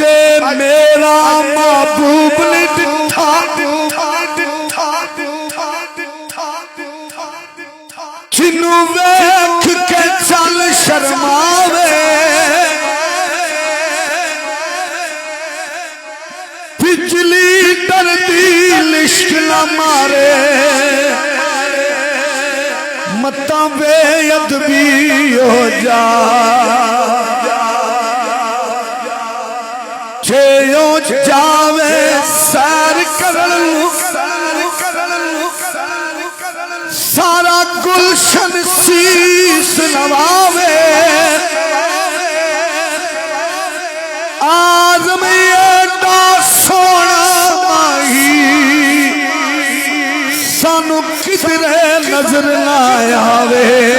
अजे मेरा महबूब ने दिठा जिन्नू वेख के चल शर्मावे बिजली डरदी लिश्क न मारे मता बेअदबी हो जा छेयो जावे सैर करन सारा गुलशन शीस नवावे आज़म एडा सोना माही सानू किधरे नजर ना आवे।